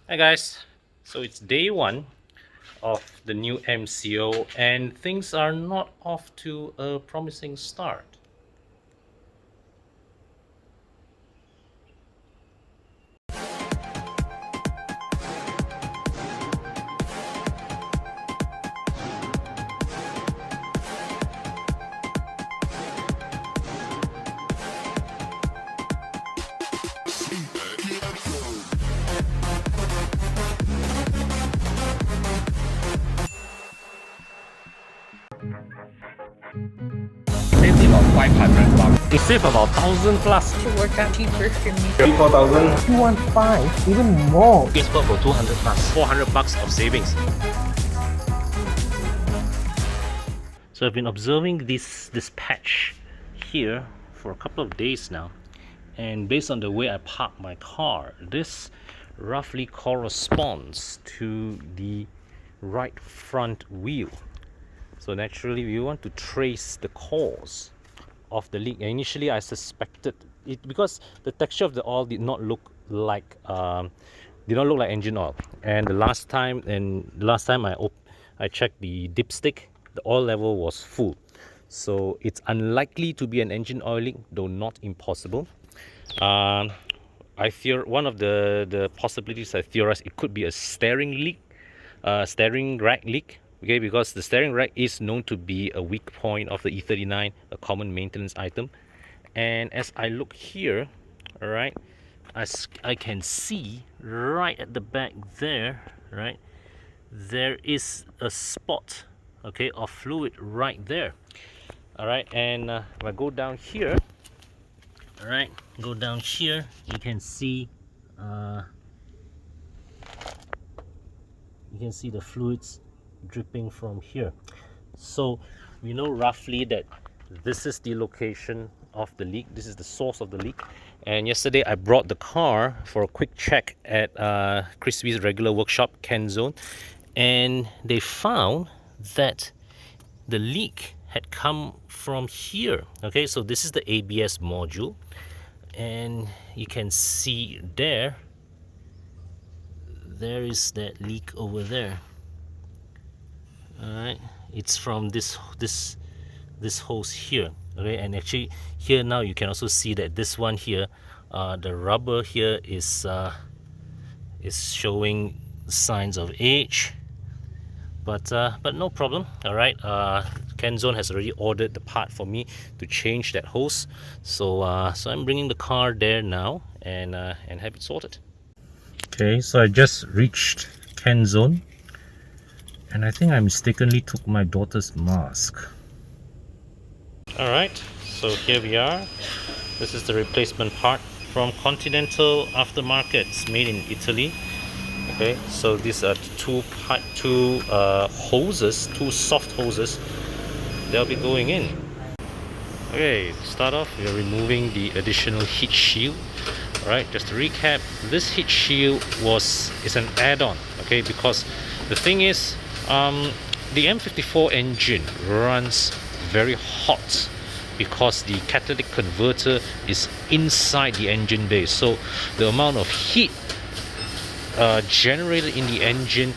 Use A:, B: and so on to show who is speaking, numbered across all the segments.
A: Hi guys, so it's day one of the new MCO and things are not off to a promising start.
B: Saved about 500 bucks.
A: We save about 1,000 plus.
C: To work out cheaper for me.
B: 3,000,
D: 215, even more.
A: It's for 200 plus, 400 bucks of savings. So I've been observing this patch here for a couple of days now, and based on the way I park my car, this roughly corresponds to the right front wheel. So naturally we want to trace the cause of the leak. And initially I suspected it because the texture of the oil did not look like engine oil. And the last time I checked the dipstick, the oil level was full. So it's unlikely to be an engine oil leak, though not impossible. I fear one of the possibilities I theorize it could be a steering leak, steering rack leak. Okay, because the steering rack is known to be a weak point of the E39, a common maintenance item. And as I look here, all right, as I can see right at the back there, right, there is a spot, okay, of fluid right there. All right, and if I go down here, all right, go down here, you can see the fluids dripping from here. So we know roughly that this is the location of the leak, this is the source of the leak. And yesterday I brought the car for a quick check at Crispy's regular workshop, Kenzone, and they found that the leak had come from here. Okay, so this is the ABS module, and you can see there is that leak over there. All right, it's from this hose here. Okay, and actually here now you can also see that this one here, the rubber here is showing signs of age, but no problem. All right, Kenzone has already ordered the part for me to change that hose, so I'm bringing the car there now and have it sorted. Okay, so I just reached Kenzone, and I think I mistakenly took my daughter's mask. Alright, so here we are. This is the replacement part from Continental Aftermarket, made in Italy. Okay, so these are two hoses, two soft hoses. They'll be going in. Okay, to start off, we are removing the additional heat shield. Alright, just to recap, this heat shield is an add-on, okay, because the thing is, the M54 engine runs very hot because the catalytic converter is inside the engine bay. So the amount of heat generated in the engine,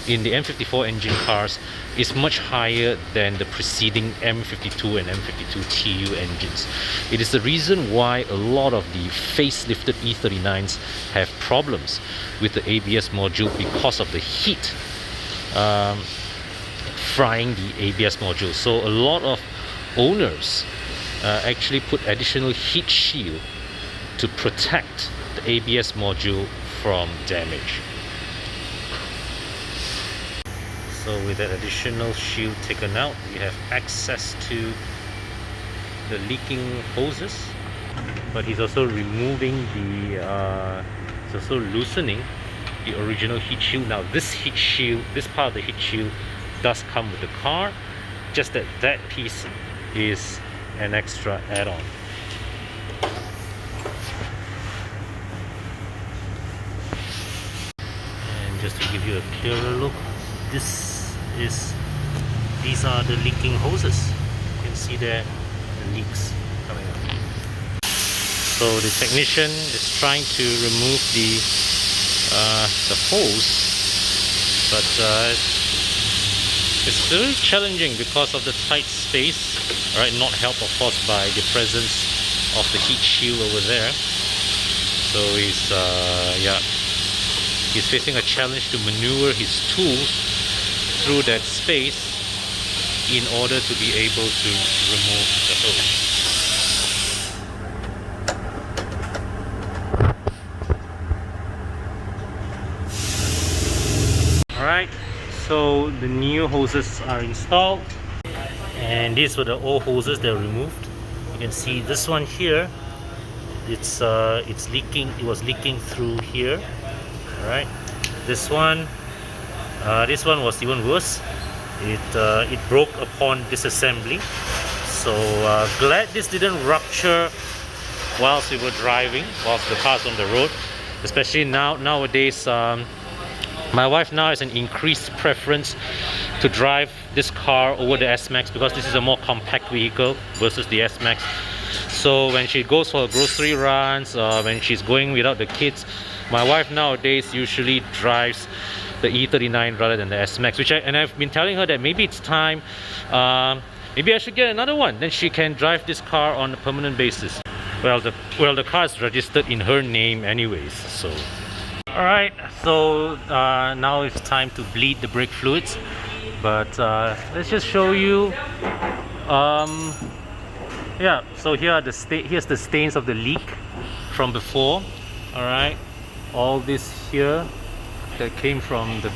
A: in the M54 engine cars, is much higher than the preceding M52 and M52 TU engines. It is the reason why a lot of the facelifted E39s have problems with the ABS module, because of the heat frying the ABS module. So a lot of owners actually put additional heat shield to protect the ABS module from damage. So with that additional shield taken out, we have access to the leaking hoses, but he's also removing he's also loosening the original heat shield. Now this heat shield, this part of the heat shield does come with the car, just that piece is an extra add-on. And just to give you a clearer look, these are the leaking hoses. You can see there the leaks coming out. So the technician is trying to remove the the hose, but it's very challenging because of the tight space. Right, not helped of course by the presence of the heat shield over there. So he's he's facing a challenge to maneuver his tools through that space in order to be able to remove the hose. Alright, so the new hoses are installed, and these were the old hoses that were removed. You can see this one here, it's leaking. It was leaking through here. Alright, this one was even worse. It broke upon disassembly. So glad this didn't rupture whilst we were driving, whilst the car's on the road. Especially nowadays, my wife now has an increased preference to drive this car over the S-Max because this is a more compact vehicle versus the S-Max. So when she goes for grocery runs, when she's going without the kids, my wife nowadays usually drives the E39 rather than the S-Max, and I've been telling her that maybe it's time, maybe I should get another one, then she can drive this car on a permanent basis. Well, the car is registered in her name anyways, so. Alright, so now it's time to bleed the brake fluids, but let's just show you. Yeah, so here's the stains of the leak from before. Alright, all this here that came from the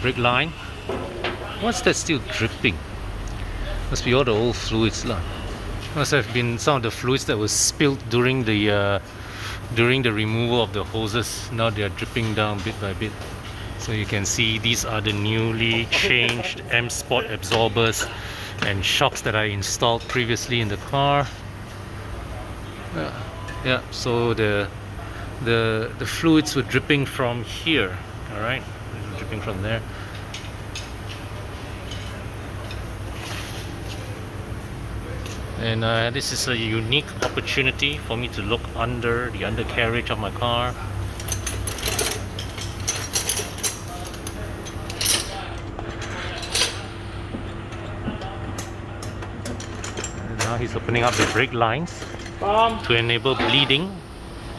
A: brake line. What's that still dripping? Must be all the old fluids lah. Must have been some of the fluids that was spilled during the removal of the hoses. Now they are dripping down bit by bit. So you can see these are the newly changed M-Spot absorbers and shocks that I installed previously in the car. Yeah, so the fluids were dripping from here. All right, dripping from there. And this is a unique opportunity for me to look under the undercarriage of my car. And now he's opening up the brake lines to enable bleeding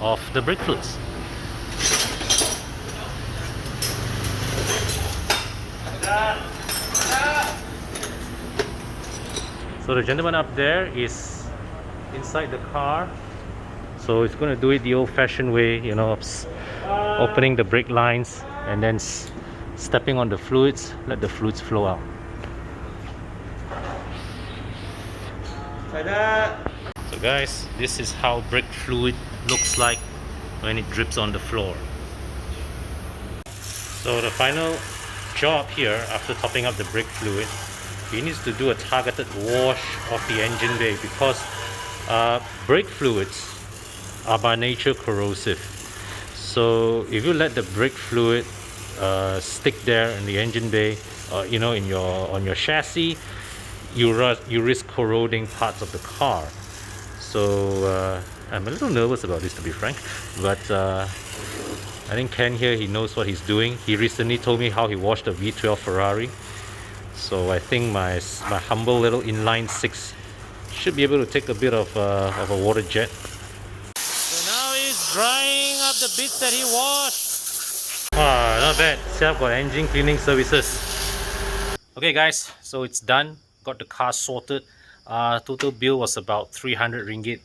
A: of the brake fluids. So the gentleman up there is inside the car, so it's going to do it the old-fashioned way, you know, opening the brake lines and then stepping on the fluids, let the fluids flow out. So guys, this is how brake fluid looks like when it drips on the floor. So the final job here, after topping up the brake fluid, he needs to do a targeted wash of the engine bay, because brake fluids are by nature corrosive. So if you let the brake fluid stick there in the engine bay, you know, on your chassis, you risk corroding parts of the car. So I'm a little nervous about this, to be frank, but I think Ken here, he knows what he's doing. He recently told me how he washed a V12 Ferrari. So I think my humble little inline 6 should be able to take a bit of a water jet. So now he's drying up the bits that he washed. Ah, not bad. Self got engine cleaning services. Okay guys, so it's done. Got the car sorted. Total bill was about 300 ringgit.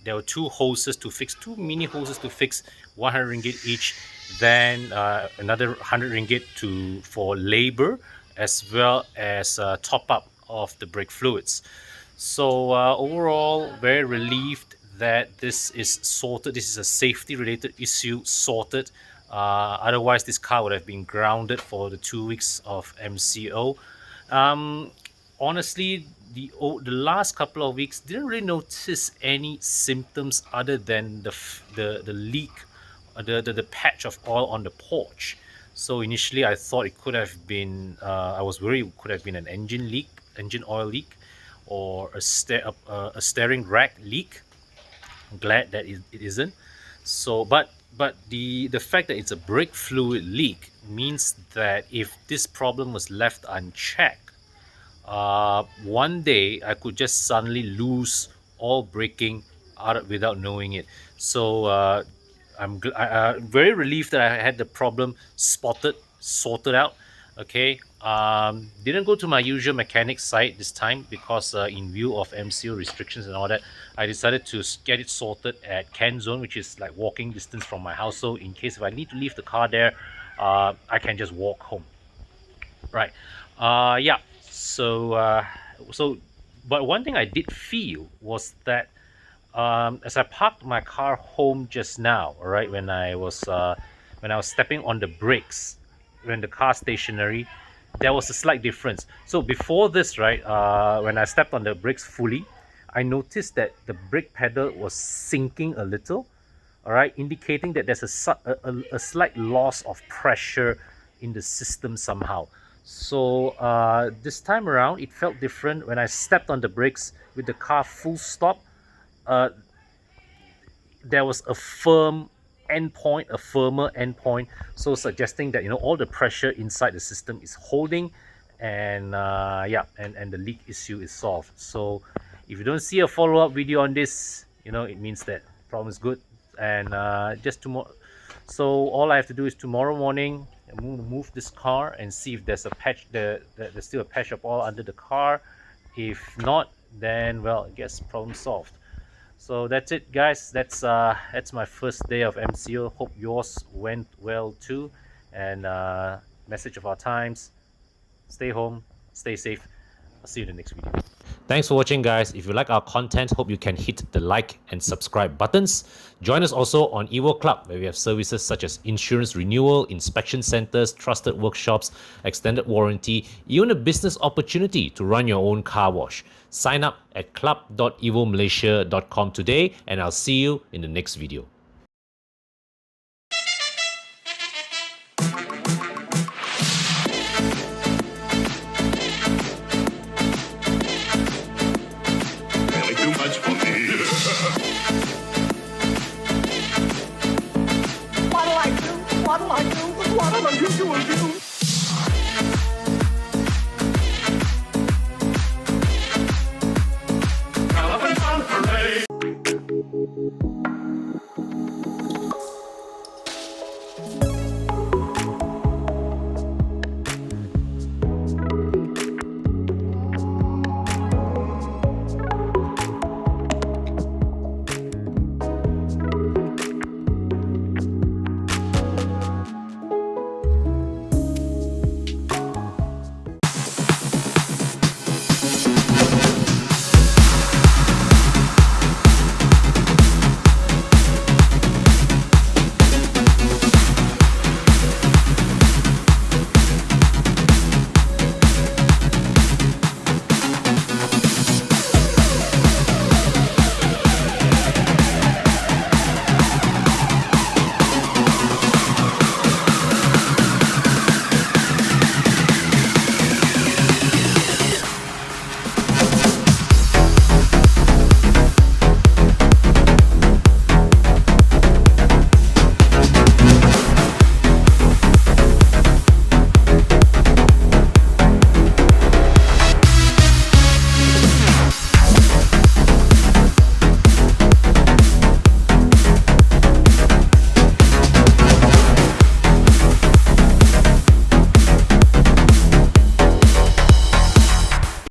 A: There were two hoses to fix, two mini hoses to fix, 100 ringgit each. Then another 100 ringgit for labor, as well as top up of the brake fluids. So overall, very relieved that this is sorted. This is a safety related issue sorted. Otherwise this car would have been grounded for the 2 weeks of MCO. Honestly, the last couple of weeks didn't really notice any symptoms other than the leak, the patch of oil on the porch. So initially I thought it could have been, I was worried it could have been an engine leak, engine oil leak, or a steering rack leak. I'm glad that it isn't. So, but But the fact that it's a brake fluid leak means that if this problem was left unchecked, one day I could just suddenly lose all braking without knowing it. So I'm very relieved that I had the problem sorted out. Okay, didn't go to my usual mechanic site this time because in view of MCO restrictions and all that, I decided to get it sorted at Ken Zone, which is like walking distance from my house. So in case if I need to leave the car there, I can just walk home. Right. Yeah. So, but one thing I did feel was that as I parked my car home just now, all right, when I was stepping on the brakes, when the car stationary, there was a slight difference. So before this, right, when I stepped on the brakes fully, I noticed that the brake pedal was sinking a little, all right, indicating that there's a slight loss of pressure in the system somehow. So this time around, it felt different when I stepped on the brakes with the car full stop. Uh, there was a firmer endpoint, so suggesting that all the pressure inside the system is holding, and yeah, and the leak issue is solved. So if you don't see a follow-up video on this, it means that problem is good, and just tomorrow. So all I have to do is tomorrow morning move this car and see if there's a patch there's still a patch of oil under the car. If not, then well, I guess problem solved. So that's it, guys. That's my first day of MCO. Hope yours went well too. And message of our times: stay home, stay safe. I'll see you in the next video. Thanks for watching, guys. If you like our content, hope you can hit the like and subscribe buttons. Join us also on Evo Club, where we have services such as insurance renewal, inspection centers, trusted workshops, extended warranty, even a business opportunity to run your own car wash. Sign up at club.evomalaysia.com today, and I'll see you in the next video.
B: Really too much for me.
D: What'll I do? What'll I do? What'll I do?
B: Elephant on parade.